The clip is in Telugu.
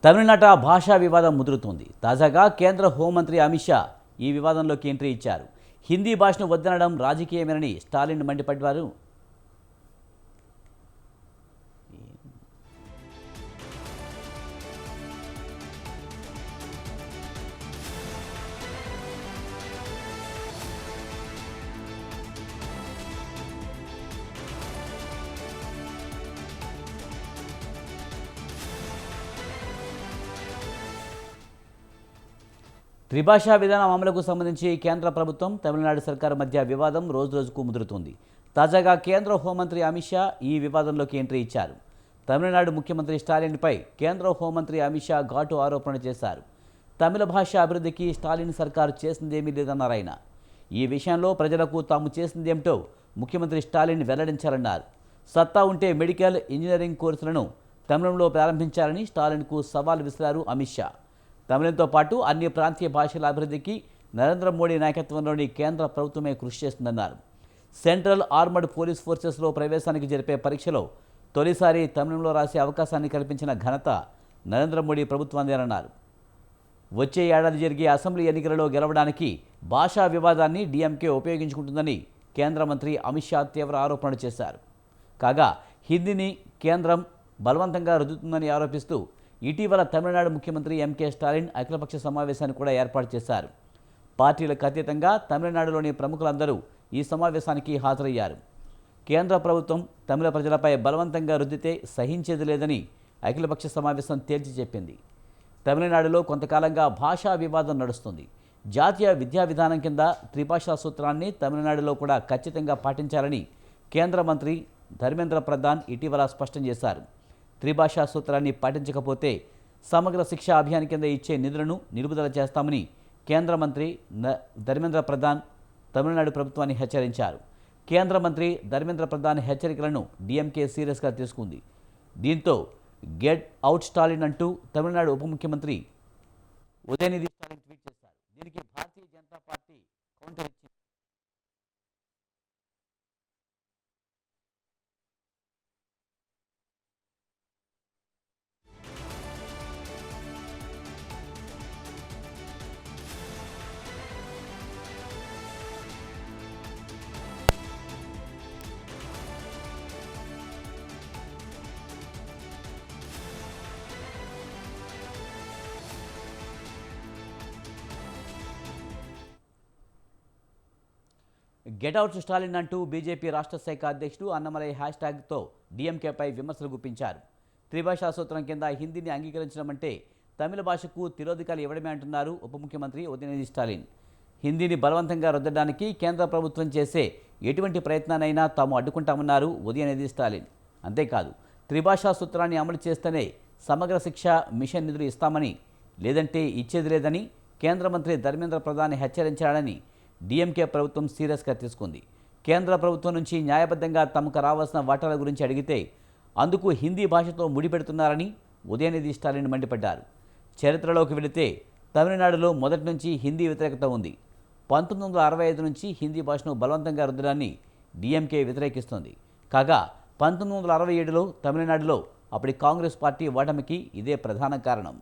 తమిళనాట భాషా వివాదం ముదురుతోంది. తాజాగా కేంద్ర హోంమంత్రి అమిత్ షా ఈ వివాదంలోకి ఎంట్రీ ఇచ్చారు. హిందీ భాషను వద్దనడం రాజకీయమేనని స్టాలిన్ మండిపడ్డారు. త్రిభాషా విధానం అమలుకు సంబంధించి కేంద్ర ప్రభుత్వం, తమిళనాడు సర్కారు మధ్య వివాదం రోజురోజుకు ముదురుతుంది. తాజాగా కేంద్ర హోంమంత్రి అమిత్ షా ఈ వివాదంలోకి ఎంట్రీ ఇచ్చారు. తమిళనాడు ముఖ్యమంత్రి స్టాలిన్పై కేంద్ర హోంమంత్రి అమిత్ షా ఘాటు ఆరోపణలు చేశారు. తమిళ భాష అభివృద్ధికి స్టాలిన్ సర్కారు చేసిందేమీ లేదన్నారు ఆయన. ఈ విషయంలో ప్రజలకు తాము చేసిందేమిటో ముఖ్యమంత్రి స్టాలిన్ వెల్లడించారన్నారు. సత్తా ఉంటే మెడికల్, ఇంజనీరింగ్ కోర్సులను తమిళంలో ప్రారంభించాలని స్టాలిన్కు సవాల్ విసిరారు అమిత్ షా. తమిళంతో పాటు అన్ని ప్రాంతీయ భాషల అభివృద్ధికి నరేంద్ర మోడీ నాయకత్వంలోని కేంద్ర ప్రభుత్వమే కృషి చేస్తుందన్నారు. సెంట్రల్ ఆర్మడ్ పోలీస్ ఫోర్సెస్లో ప్రవేశానికి జరిపే పరీక్షలో తొలిసారి తమిళంలో రాసే అవకాశాన్ని కల్పించిన ఘనత నరేంద్ర మోడీ ప్రభుత్వానిదేనన్నారు. వచ్చే ఏడాది జరిగే అసెంబ్లీ ఎన్నికలలో గెలవడానికి భాషా వివాదాన్ని డీఎంకే ఉపయోగించుకుంటుందని కేంద్ర మంత్రి అమిత్ షా తీవ్ర ఆరోపణలు చేశారు. కాగా హిందీని కేంద్రం బలవంతంగా రుద్దుతుందని ఆరోపిస్తూ ఇటీవల తమిళనాడు ముఖ్యమంత్రి ఎంకే స్టాలిన్ అఖిలపక్ష సమావేశాన్ని కూడా ఏర్పాటు చేశారు. పార్టీలకు అతీతంగా తమిళనాడులోని ప్రముఖులందరూ ఈ సమావేశానికి హాజరయ్యారు. కేంద్ర ప్రభుత్వం తమిళ ప్రజలపై బలవంతంగా రుద్దితే సహించేది లేదని అఖిలపక్ష సమావేశం తేల్చి చెప్పింది. తమిళనాడులో కొంతకాలంగా భాషా వివాదం నడుస్తుంది. జాతీయ విద్యా విధానం కింద త్రిభాషా సూత్రాన్ని తమిళనాడులో కూడా ఖచ్చితంగా పాటించాలని కేంద్ర మంత్రి ధర్మేంద్ర ప్రధాన్ ఇటీవల స్పష్టం చేశారు. త్రిభాషా సూత్రాన్ని పాటించకపోతే సమగ్ర శిక్షా అభియాన్ కింద ఇచ్చే నిధులను నిలుపుదల చేస్తామని కేంద్ర మంత్రి ధర్మేంద్ర ప్రధాన్ తమిళనాడు ప్రభుత్వాన్ని హెచ్చరించారు. కేంద్ర మంత్రి ధర్మేంద్ర ప్రధాన్ హెచ్చరికలను డీఎంకే సీరియస్గా తీసుకుంది. దీంతో గెట్ అవుట్ స్టాలిన్ అంటూ తమిళనాడు ఉప ముఖ్యమంత్రి ఉదయనిధి స్టాలిన్ ట్వీట్ చేశారు. దీనికి భారతీయ జనతా పార్టీ కౌంటర్ ఇచ్చింది. గెట్అవుట్ స్టాలిన్ అంటూ బీజేపీ రాష్ట్ర శాఖ అధ్యక్షుడు అన్నమలై హ్యాష్ట్యాగ్తో డీఎంకేపై విమర్శలు గుప్పించారు. త్రిభాషా సూత్రం కింద హిందీని అంగీకరించడం అంటే తమిళ భాషకు తిరోధికాలు ఇవ్వడమే అంటున్నారు ఉప ముఖ్యమంత్రి ఉదయనిధి స్టాలిన్. హిందీని బలవంతంగా రుద్దడానికి కేంద్ర ప్రభుత్వం చేసే ఎటువంటి ప్రయత్నానైనా తాము అడ్డుకుంటామన్నారు ఉదయనిధి స్టాలిన్. అంతేకాదు, త్రిభాషా సూత్రాన్ని అమలు చేస్తేనే సమగ్ర శిక్ష మిషన్ నిధులు ఇస్తామని, లేదంటే ఇచ్చేది లేదని కేంద్ర మంత్రి ధర్మేంద్ర ప్రధాన్ హెచ్చరించాడని డీఎంకే ప్రభుత్వం సీరియస్గా తీసుకుంది. కేంద్ర ప్రభుత్వం నుంచి న్యాయబద్ధంగా తమకు రావాల్సిన వాటాల గురించి అడిగితే అందుకు హిందీ భాషతో ముడిపెడుతున్నారని ఉదయనిధి స్టాలిన్ మండిపడ్డారు. చరిత్రలోకి వెళితే తమిళనాడులో మొదటి నుంచి హిందీ వ్యతిరేకత ఉంది. 1965 నుంచి హిందీ భాషను బలవంతంగా రుద్దడాన్ని డీఎంకే వ్యతిరేకిస్తోంది. కాగా 1967లో తమిళనాడులో అప్పటి కాంగ్రెస్ పార్టీ ఓటమికి ఇదే ప్రధాన కారణం.